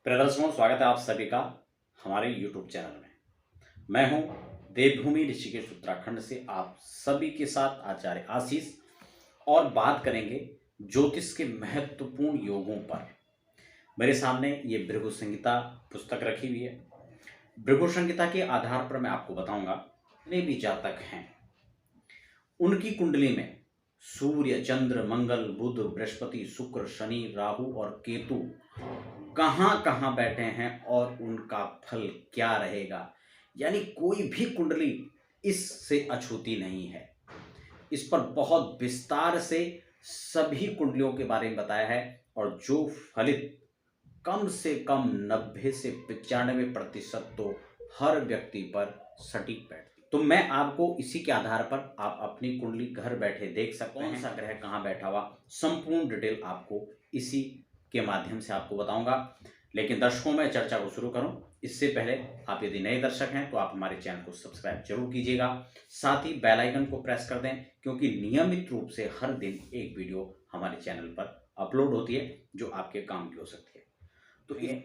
प्रिय दर्शकों, स्वागत है आप सभी का हमारे YouTube चैनल में। मैं हूं देवभूमि ऋषिकेश उत्तराखंड से आप सभी के साथ आचार्य आशीष और बात करेंगे ज्योतिष के महत्वपूर्ण योगों पर। मेरे सामने ये भृगु संहिता पुस्तक रखी हुई है। भृगु संहिता के आधार पर मैं आपको बताऊंगा जितने भी जातक हैं उनकी कुंडली में सूर्य, चंद्र, मंगल, बुध, बृहस्पति, शुक्र, शनि, राहु और केतु कहाँ कहाँ बैठे हैं और उनका फल क्या रहेगा। यानी कोई भी कुंडली इससे अछूती नहीं है। इस पर बहुत विस्तार से सभी कुंडलियों के बारे में बताया है और जो फलित कम से कम 90 से 95% तो हर व्यक्ति पर सटीक बैठती। तो मैं आपको इसी के आधार पर आप अपनी कुंडली घर बैठे देख सकते हैं, कौन सा ग्रह कहाँ बैठा हुआ, संपूर्ण डिटेल आपको इसी के माध्यम से आपको बताऊंगा। लेकिन दर्शकों, मैं चर्चा को शुरू करूं इससे पहले आप यदि नए दर्शक हैं तो आप हमारे चैनल को सब्सक्राइब जरूर कीजिएगा। साथ ही बेल आइकन को प्रेस कर दें, क्योंकि नियमित रूप से हर दिन एक वीडियो हमारे चैनल पर अपलोड होती है जो आपके काम की हो सकती है। तो ये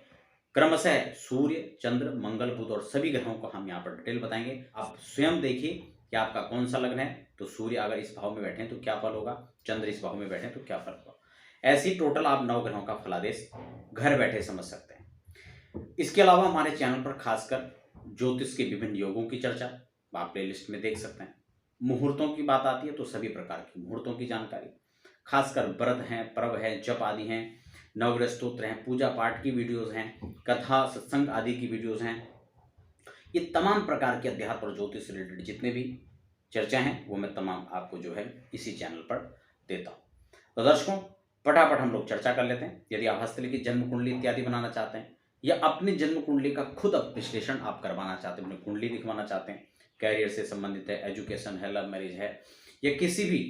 क्रमशः सूर्य, चंद्र, मंगल, बुध और सभी ग्रहों को हम यहाँ पर डिटेल बताएंगे। आप स्वयं देखिए कि आपका कौन सा लग्न है। तो सूर्य अगर इस भाव में बैठे तो क्या फल होगा, चंद्र इस भाव में बैठे तो क्या फल होगा। ऐसी टोटल आप 9 ग्रहों का फलादेश घर बैठे समझ सकते हैं। इसके अलावा हमारे चैनल पर खासकर ज्योतिष के विभिन्न योगों की चर्चा आप प्लेलिस्ट में देख सकते हैं। मुहूर्तों की बात आती है तो सभी प्रकार की मुहूर्तों की जानकारी, खासकर व्रत हैं, पर्व है, जप आदि हैं, नवग्रह स्तोत्र हैं, पूजा पाठ की वीडियोस हैं, कथा सत्संग आदि की वीडियोस हैं। ये तमाम प्रकार के अध्यात्म और ज्योतिष से रिलेटेड जितने भी चर्चा हैं वो मैं तमाम आपको जो है इसी चैनल पर देता हूँ। तो दर्शकों, फटाफट हम लोग चर्चा कर लेते हैं। यदि आप हस्तलिखित जन्म कुंडली इत्यादि बनाना चाहते हैं या अपनी जन्म कुंडली का खुद विश्लेषण आप करवाना चाहते हैं, अपनी कुंडली दिखवाना चाहते हैं, कैरियर से संबंधित है, एजुकेशन है, लव मैरिज है या किसी भी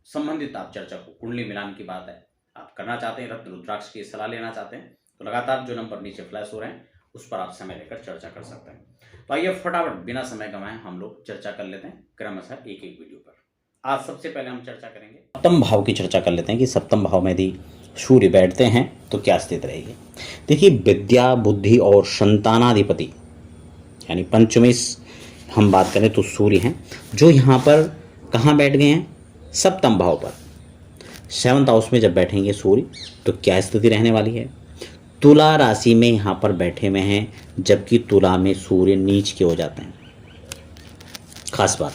संबंधित आप चर्चा को, कुंडली मिलान की बात है, आप करना चाहते हैं, रत्न रुद्राक्ष की सलाह लेना चाहते हैं, तो लगातार जो नंबर नीचे फ्लैश हो रहे हैं उस पर आप समय लेकर चर्चा कर सकते हैं। तो आइए फटाफट बिना समय गंवाए हम लोग चर्चा कर लेते हैं क्रमशः एक एक वीडियो पर। आज सबसे पहले हम चर्चा करेंगे सप्तम भाव की चर्चा कर लेते हैं कि सप्तम भाव में यदि सूर्य बैठते हैं तो क्या स्थिति रहेगी। देखिए, विद्या, बुद्धि और संतानाधिपति यानी पंचमी हम बात करें तो सूर्य हैं, जो यहाँ पर कहाँ बैठ गए हैं, सप्तम भाव पर। 7th हाउस में जब बैठेंगे सूर्य तो क्या स्थिति रहने वाली है। तुला राशि में यहाँ पर बैठे हुए हैं, जबकि तुला में सूर्य नीच के हो जाते हैं। खास बात,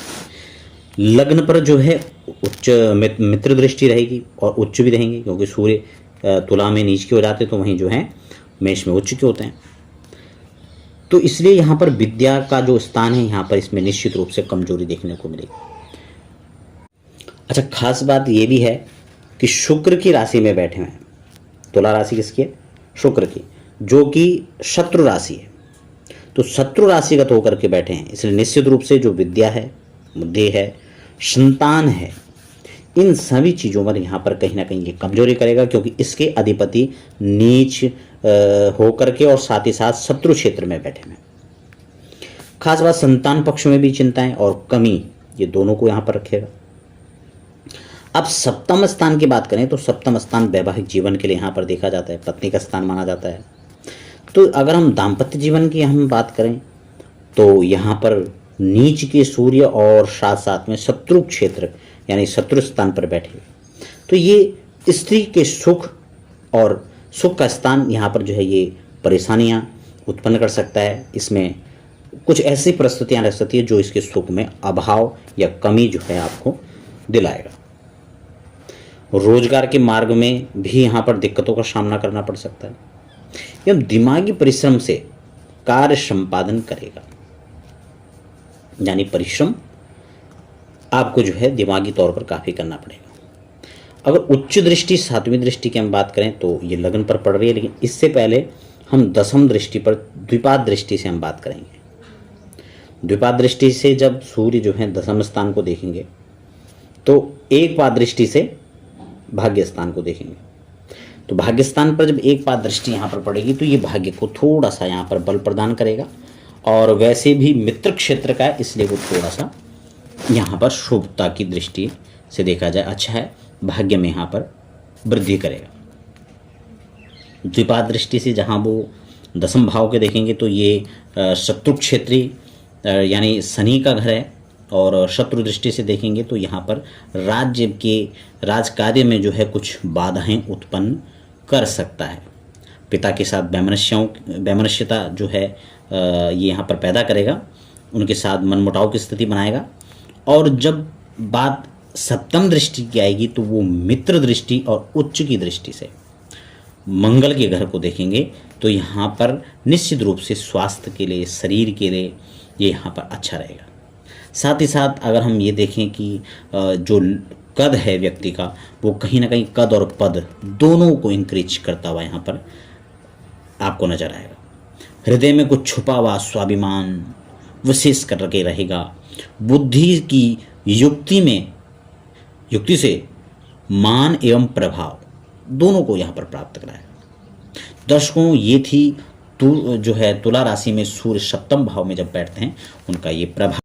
लग्न पर जो है उच्च मित्र दृष्टि रहेगी और उच्च भी रहेंगे, क्योंकि सूर्य तुला में नीच के हो जाते तो वहीं जो है मेष में उच्च के होते हैं। तो इसलिए यहाँ पर विद्या का जो स्थान है यहाँ पर इसमें निश्चित रूप से कमजोरी देखने को मिलेगी। अच्छा, खास बात ये भी है कि शुक्र की राशि में बैठे हुए हैं। तुला राशि किसकी है, शुक्र की, जो कि शत्रु राशि है। तो शत्रु राशिगत होकर के बैठे हैं, इसलिए निश्चित रूप से जो विद्या है, बुद्धि है, संतान है, इन सभी चीज़ों पर यहाँ पर कहीं ना कहीं ये कमजोरी करेगा, क्योंकि इसके अधिपति नीच होकर के और साथ ही साथ शत्रु क्षेत्र में बैठे हैं। खास बात, संतान पक्ष में भी चिंताएं और कमी, ये दोनों को यहाँ पर रखेगा। अब सप्तम स्थान की बात करें तो सप्तम स्थान वैवाहिक जीवन के लिए यहाँ पर देखा जाता है, पत्नी का स्थान माना जाता है। तो अगर हम दाम्पत्य जीवन की हम बात करें तो यहाँ पर नीच के सूर्य और साथ साथ में शत्रु क्षेत्र यानी शत्रु स्थान पर बैठे हुए, तो ये स्त्री के सुख और सुख का स्थान यहाँ पर जो है ये परेशानियाँ उत्पन्न कर सकता है। इसमें कुछ ऐसी परिस्थितियाँ रह सकती है जो इसके सुख में अभाव या कमी जो है आपको दिलाएगा। रोजगार के मार्ग में भी यहाँ पर दिक्कतों का सामना करना पड़ सकता है। यह दिमागी परिश्रम से कार्य संपादन करेगा, यानी परिश्रम आपको जो है दिमागी तौर पर काफ़ी करना पड़ेगा। अगर उच्च दृष्टि, 7वीं दृष्टि की हम बात करें तो ये लग्न पर पड़ रही है, लेकिन इससे पहले हम 10वीं दृष्टि पर, द्विपाद दृष्टि से हम बात करेंगे। द्विपाद दृष्टि से जब सूर्य जो है 10वें स्थान को देखेंगे तो एक पाद दृष्टि से भाग्य स्थान को देखेंगे। तो भाग्य स्थान पर जब एक पाद दृष्टि यहाँ पर पड़ेगी तो ये भाग्य को थोड़ा सा यहाँ पर बल प्रदान करेगा, और वैसे भी मित्र क्षेत्र का है इसलिए वो थोड़ा सा यहाँ पर शुभता की दृष्टि से देखा जाए अच्छा है, भाग्य में यहाँ पर वृद्धि करेगा। द्विपाद दृष्टि से जहाँ वो दसम भाव के देखेंगे तो ये शत्रु क्षेत्री यानी शनि का घर है, और शत्रु दृष्टि से देखेंगे तो यहाँ पर राज्य के राज कार्य में जो है कुछ बाधाएं उत्पन्न कर सकता है। पिता के साथ वैमनस्यता जो है ये यहाँ पर पैदा करेगा, उनके साथ मनमुटाव की स्थिति बनाएगा। और जब बात सप्तम दृष्टि की आएगी तो वो मित्र दृष्टि और उच्च की दृष्टि से मंगल के घर को देखेंगे तो यहाँ पर निश्चित रूप से स्वास्थ्य के लिए, शरीर के लिए ये यहाँ पर अच्छा रहेगा। साथ ही साथ अगर हम ये देखें कि जो कद है व्यक्ति का, वो कहीं ना कहीं कद और पद दोनों को इंक्रीज करता हुआ यहाँ पर आपको नजर आएगा। हृदय में कुछ छुपा हुआ स्वाभिमान विशेष करके रहेगा। बुद्धि की युक्ति से मान एवं प्रभाव दोनों को यहाँ पर प्राप्त कराएगा। दर्शकों, ये थी जो है तुला राशि में सूर्य सप्तम भाव में जब बैठते हैं उनका ये प्रभाव।